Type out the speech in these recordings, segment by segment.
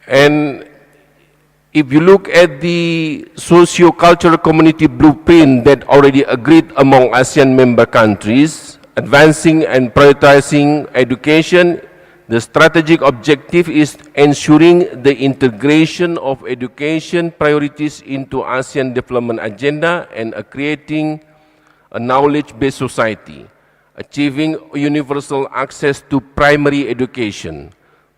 And if you look at the socio-cultural community blueprint that already agreed among ASEAN member countries, advancing and prioritizing education, the strategic objective is ensuring the integration of education priorities into ASEAN development agenda and creating a knowledge-based society, achieving universal access to primary education,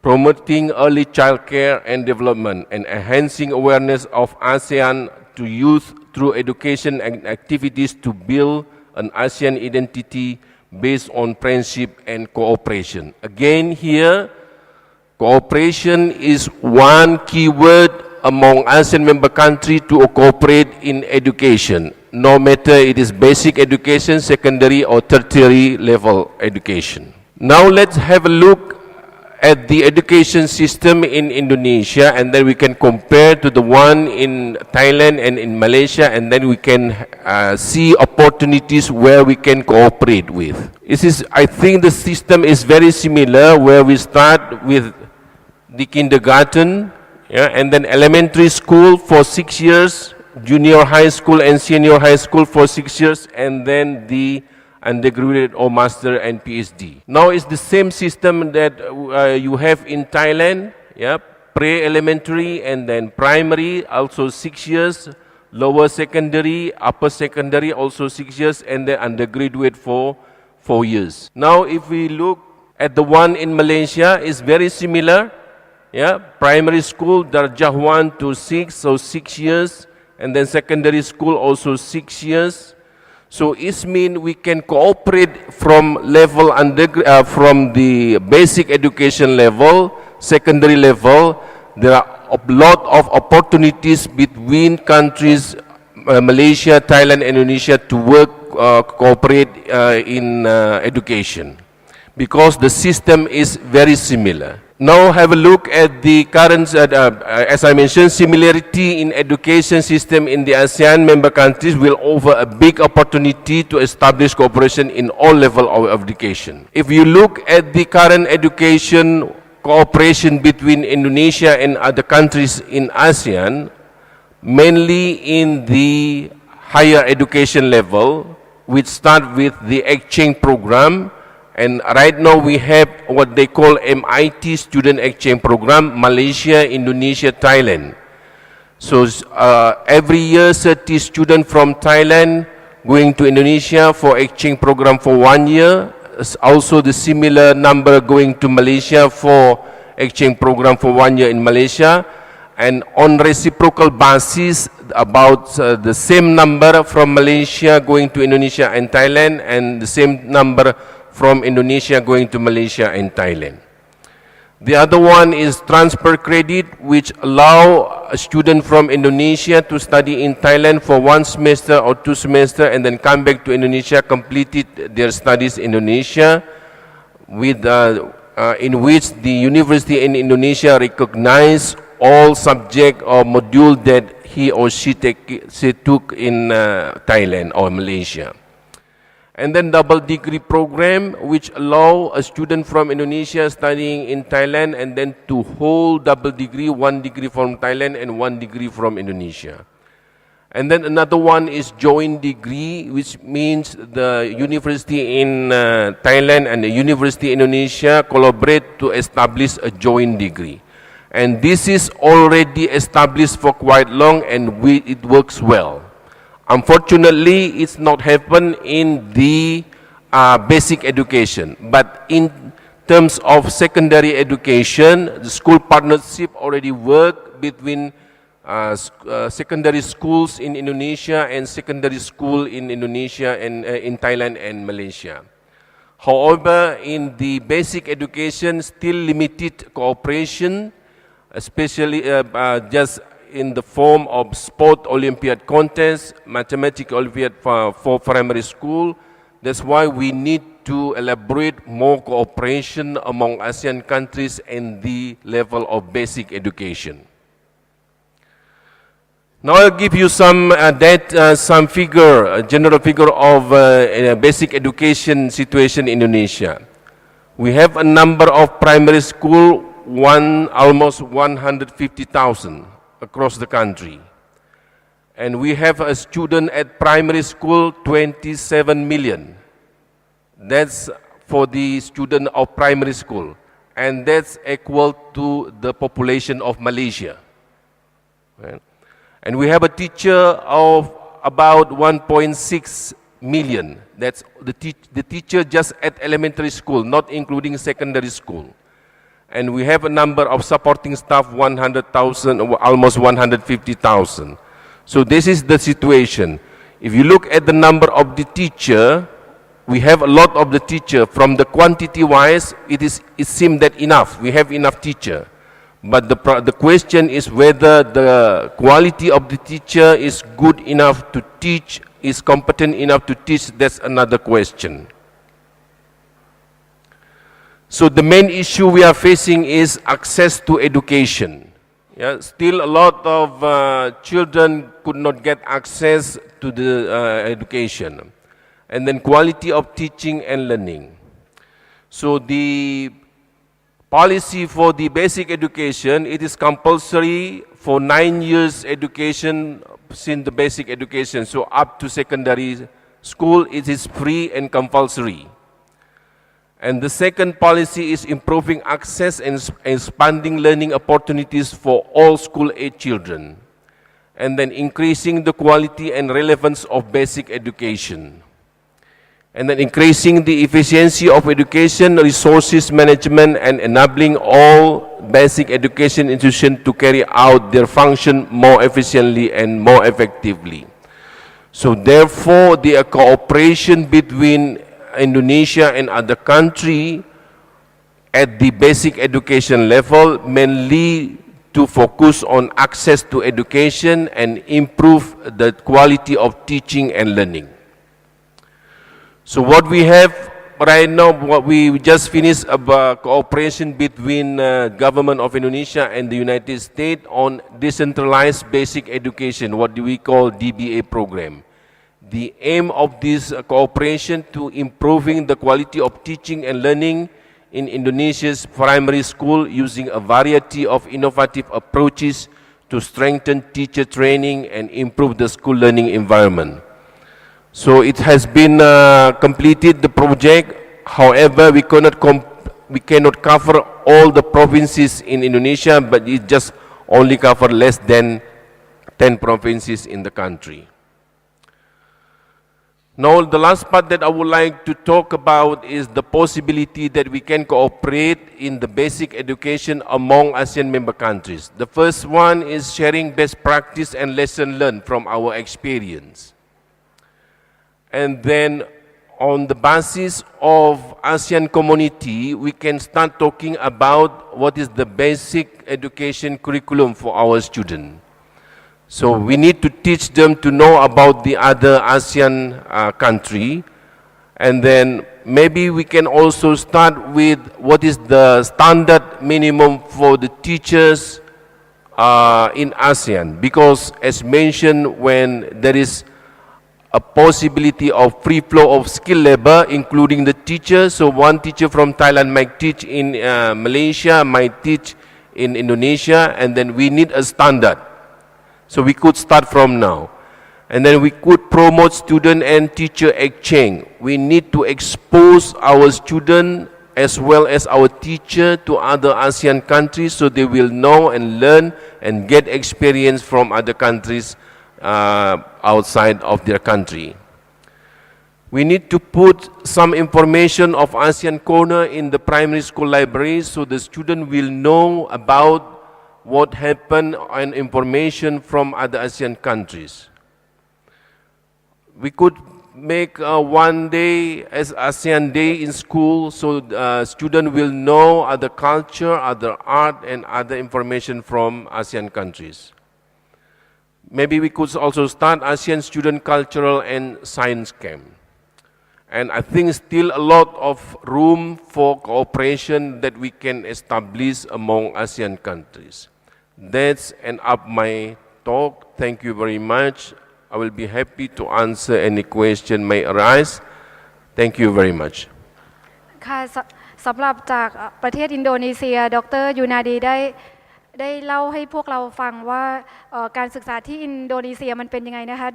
promoting early child care and development, and enhancing awareness of ASEAN to youth through education and activities to build an ASEAN identity based on friendship and cooperation. Again here, cooperation is one key word among ASEAN member countries to cooperate in education, no matter it is basic education, secondary or tertiary level education. Now let's have a look at the education system in Indonesia, and then we can compare to the one in Thailand and in Malaysia, and then we can see opportunities where we can cooperate with. I think the system is very similar, where we start with the kindergarten, and then elementary school for 6 years, junior high school and senior high school for 6 years, and then the undergraduate or master and PhD. Now it's the same system that you have in Thailand, pre-elementary and then primary, also 6 years, lower secondary, upper secondary, also 6 years, and then undergraduate for 4 years. Now if we look at the one in Malaysia, it's very similar. Primary school, Darjah 1 to 6, so 6 years, and then secondary school also 6 years. So it means we can cooperate from level from the basic education level, secondary level. There are a lot of opportunities between countries, Malaysia, Thailand, Indonesia, to work, cooperate in education, because the system is very similar. Now have a look at the current, as I mentioned, similarity in education system in the ASEAN member countries will offer a big opportunity to establish cooperation in all levels of education. If you look at the current education cooperation between Indonesia and other countries in ASEAN, mainly in the higher education level, we start with the exchange program. And right now we have what they call MIT Student Exchange Program, Malaysia, Indonesia, Thailand. So every year 30 students from Thailand going to Indonesia for exchange program for 1 year. Also the similar number going to Malaysia for exchange program for 1 year in Malaysia. And on reciprocal basis, about the same number from Malaysia going to Indonesia and Thailand, and the same number from Indonesia going to Malaysia and Thailand. The other one is transfer credit, which allow a student from Indonesia to study in Thailand for 1 semester or 2 semesters and then come back to Indonesia, completed their studies in Indonesia, with, in which the university in Indonesia recognize all subject or module that he or she took in Thailand or Malaysia. And then double degree program, which allow a student from Indonesia studying in Thailand and then to hold double degree, 1 degree from Thailand and 1 degree from Indonesia. And then another one is joint degree, which means the university in Thailand and the university in Indonesia collaborate to establish a joint degree. And this is already established for quite long, and it works well. Unfortunately, it's not happened in the basic education, but in terms of secondary education, the school partnership already work between secondary schools in Indonesia and secondary school in Indonesia and in Thailand and Malaysia. However, in the basic education, still limited cooperation, especially just in the form of sport Olympiad contest, mathematics Olympiad for primary school. That's why we need to elaborate more cooperation among ASEAN countries in the level of basic education. Now I'll give you some figure, a general figure of basic education situation in Indonesia. We have a number of primary school almost 150,000 across the country. And we have a student at primary school, 27 million. That's for the student of primary school. And that's equal to the population of Malaysia. Right? And we have a teacher of about 1.6 million. That's the teacher just at elementary school, not including secondary school. And we have a number of supporting staff, 100,000, almost 150,000. So this is the situation. If you look at the number of the teacher, we have a lot of the teacher. From the quantity wise, it seems that enough. We have enough teacher. But the question is whether the quality of the teacher is good enough to teach, is competent enough to teach. That's another question. So the main issue we are facing is access to education. Yeah, still a lot of children could not get access to the education. And then quality of teaching and learning. So the policy for the basic education, it is compulsory for 9 years education since the basic education. So up to secondary school, it is free and compulsory. And the second policy is improving access and expanding learning opportunities for all school-age children. And then increasing the quality and relevance of basic education. And then increasing the efficiency of education, resources management, and enabling all basic education institutions to carry out their function more efficiently and more effectively. So therefore, the cooperation between Indonesia and other countries at the basic education level mainly to focus on access to education and improve the quality of teaching and learning. So what we have right now, what we just finished about cooperation between government of Indonesia and the United States on decentralized basic education, what do we call DBA program. The aim of this cooperation to improving the quality of teaching and learning in Indonesia's primary school using a variety of innovative approaches to strengthen teacher training and improve the school learning environment. So it has been completed, the project. However, we cannot cover all the provinces in Indonesia, but it just only cover less than 10 provinces in the country. Now, the last part that I would like to talk about is the possibility that we can cooperate in the basic education among ASEAN member countries. The first one is sharing best practice and lesson learned from our experience. And then on the basis of ASEAN community, we can start talking about what is the basic education curriculum for our students. So we need to teach them to know about the other ASEAN country. And then maybe we can also start with what is the standard minimum for the teachers in ASEAN. Because as mentioned, when there is a possibility of free flow of skilled labor, including the teachers. So one teacher from Thailand might teach in Malaysia, might teach in Indonesia, and then we need a standard. So we could start from now. And then we could promote student and teacher exchange. We need to expose our student as well as our teacher to other ASEAN countries so they will know and learn and get experience from other countries outside of their country. We need to put some information of ASEAN Corner in the primary school libraries so the student will know about what happened and information from other ASEAN countries. We could make one day as ASEAN Day in school so students will know other culture, other art and other information from ASEAN countries. Maybe we could also start ASEAN Student Cultural and Science Camp. And I think still a lot of room for cooperation that we can establish among ASEAN countries. That's end up my talk. Thank you very much. I will be happy to answer any question may arise. Thank you very much. ค่ะ สำหรับจากประเทศอินโดนีเซียดร.ยูนาดีได้เล่าให้พวกเราฟังว่าการศึกษาที่อินโดนีเซียมันเป็นยังไงนะคะ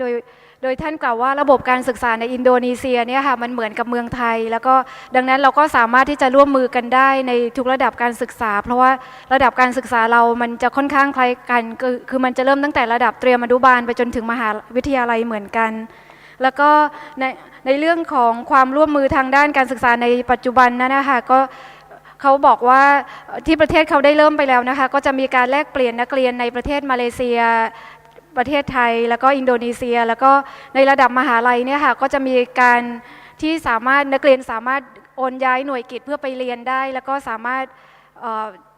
โดยท่านกล่าวว่าระบบการศึกษาในอินโดนีเซียเนี่ยค่ะมันเหมือนกับเมืองไทยแล้วก็ดังนั้นเราก็สามารถที่จะร่วมมือกันได้ในทุกระดับการศึกษาเพราะว่าระดับการศึกษาเรามันจะค่อนข้างคล้ายกันคือมันจะเริ่มตั้งแต่ระดับเตรียมอนุบาลไปจนถึงมหาวิทยาลัยเหมือนกันแล้วก็ในเรื่องของความร่วมมือทางด้านการศึกษาในปัจจุบันนะคะก็เขาบอกว่าที่ประเทศเขาได้เริ่มไปแล้วนะคะก็จะมีการแลกเปลี่ยนนักเรียนในประเทศมาเลเซียประเทศไทยแล้วก็อินโดนีเซียแล้วก็ในระดับมหาลัยเนี่ยค่ะก็จะมีการที่สามารถนักเรียนสามารถโอนย้ายหน่วยกิตเพื่อไปเรียนได้แล้วก็สามารถ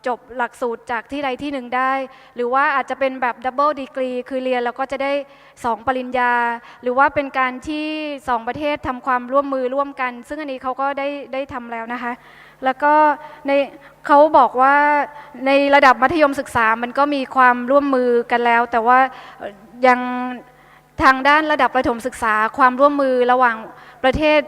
จบหลักสูตรจากที่ใดที่หนึ่งได้หรือว่าอาจจะเป็นแบบดับเบิลดีกรีคือเรียนแล้วก็จะได้2ปริญญาหรือว่าเป็นการที่2ประเทศทำความร่วมมือร่วมกันซึ่งอันนี้เขาก็ได้ทำแล้วนะคะแล้วก็เขาบอกว่าในระดับมัธยมศึกษามันก็มีความร่วมมือกันแล้วแต่ว่ายังทางด้านระดับประถมศึกษาความร่วมมือระหว่างประเทศ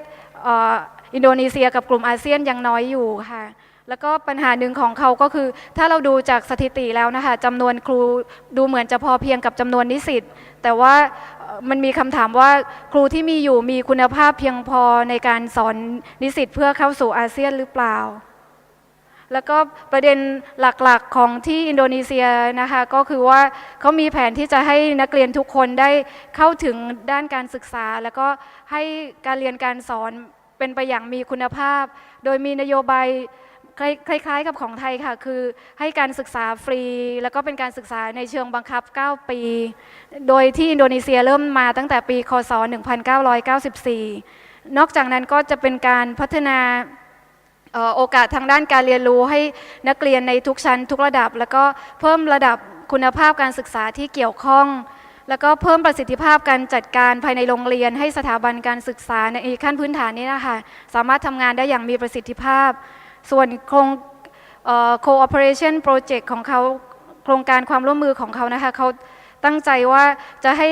อินโดนีเซียกับกลุ่มอาเซียนยังน้อยอยู่ค่ะแล้วก็ปัญหาหนึ่งของเขาก็คือถ้าเราดูจากสถิติแล้วนะคะจำนวนครูดูเหมือนจะพอเพียงกับจำนวนนิสิตแต่ว่ามันมีคำถามว่าครูที่มีอยู่มีคุณภาพเพียงพอในการสอนนิสิตเพื่อเข้าสู่อาเซียนหรือเปล่าแล้วก็ประเด็นหลักๆของที่อินโดนีเซียนะคะก็คือว่าเขามีแผนที่จะให้นักเรียนทุกคนได้เข้าถึงด้านการศึกษาแล้วก็ให้การเรียนการสอนเป็นไปอย่างมีคุณภาพโดยมีนโยบายคล้ายๆกับของไทยค่ะคือให้การศึกษาฟรีแล้วก็เป็นการศึกษาในเชิงบังคับ9ปีโดยที่อินโดนีเซียเริ่มมาตั้งแต่ปีคศ1994นอกจากนั้นก็จะเป็นการพัฒนาโอกาสทางด้านการเรียนรู้ให้นักเรียนในทุกชั้นทุกระดับแล้วก็เพิ่มระดับคุณภาพการศึกษาที่เกี่ยวข้องแล้วก็เพิ่มประสิทธิภาพการจัดการภายในโรงเรียนให้สถาบันการศึกษาในขั้นพื้นฐานนี้นะคะสามารถทำงานได้อย่างมีประสิทธิภาพส่วนโครง cooperation project ของเขาโครงการความร่วมมือของเขานะคะเขาตั้งใจว่าจะให้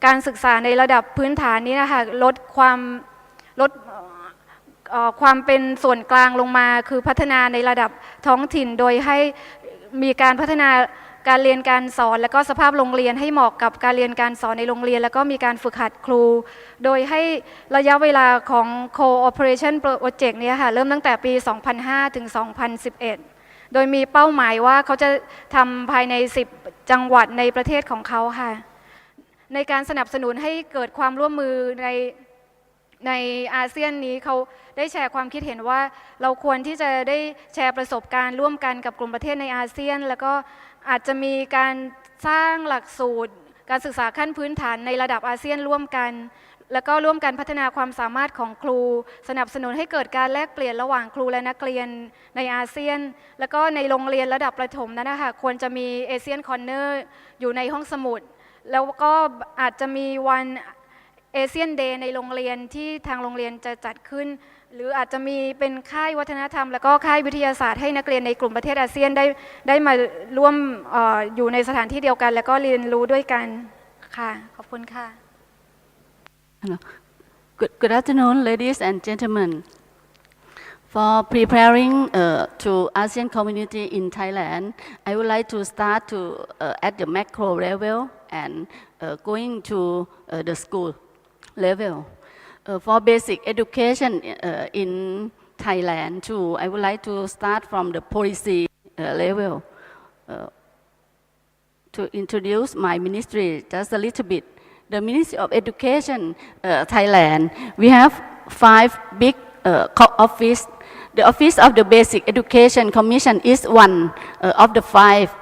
การศึกษาในระดับพื้นฐานนี้นะคะลดความเป็นส่วนกลางลงมาคือพัฒนาในระดับท้องถิ่นโดยให้มีการพัฒนาการเรียนการสอนและก็สภาพโรงเรียนให้เหมาะกับการเรียนการสอนในโรงเรียนแล้วก็มีการฝึกหัดครูโดยให้ระยะเวลาของ Cooperation Project นี้ค่ะเริ่มตั้งแต่ปี 2005 ถึง 2011 โดยมีเป้าหมายว่าเขาจะทำภายใน10จังหวัดในประเทศของเขาค่ะในการสนับสนุนให้เกิดความร่วมมือในอาเซียนนี้เขาได้แชร์ความคิดเห็นว่าเราควรที่จะได้แชร์ประสบการณ์ร่วมกันกับกลุ่มประเทศในอาเซียนแล้วก็อาจจะมีการสร้างหลักสูตรการศึกษาขั้นพื้นฐานในระดับอาเซียนร่วมกันแล้วก็ร่วมกันพัฒนาความสามารถของครูสนับสนุนให้เกิดการแลกเปลี่ยนระหว่างครูและนักเรียนในอาเซียนแล้วก็ในโรงเรียนระดับประถมนั้นนะคะควรจะมีเอเชียนคอร์เนอร์อยู่ในห้องสมุดแล้วก็อาจจะมีวันเอเชียนเดย์ในโรงเรียนที่ทางโรงเรียนจะจัดขึ้นหรืออาจจะมีเป็นค่ายวัฒนธรรมแล้วก็ค่ายวิทยาศาสตร์ให้นักเรียนในกลุ่มประเทศอาเซียนได้มาร่วมอยู่ในสถานที่เดียวกันแล้วก็เรียนรู้ด้วยกันค่ะขอบคุณค่ะ Good afternoon, ladies and gentlemen. For preparing to ASEAN community in Thailand, I would like to start at the macro level and going to the school level. For basic education in Thailand too, I would like to start from the policy level. To introduce my ministry just a little bit. The Ministry of Education Thailand, we have 5 big offices. The Office of the Basic Education Commission is one of the 5.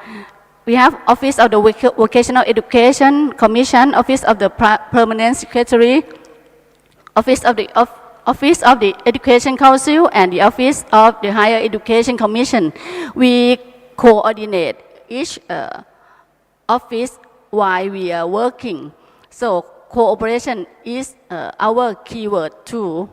We have Office of the Vocational Education Commission, Office of the Permanent Secretary, Office of the Education Council, and the Office of the Higher Education Commission. We coordinate each office while we are working. So cooperation is our keyword too.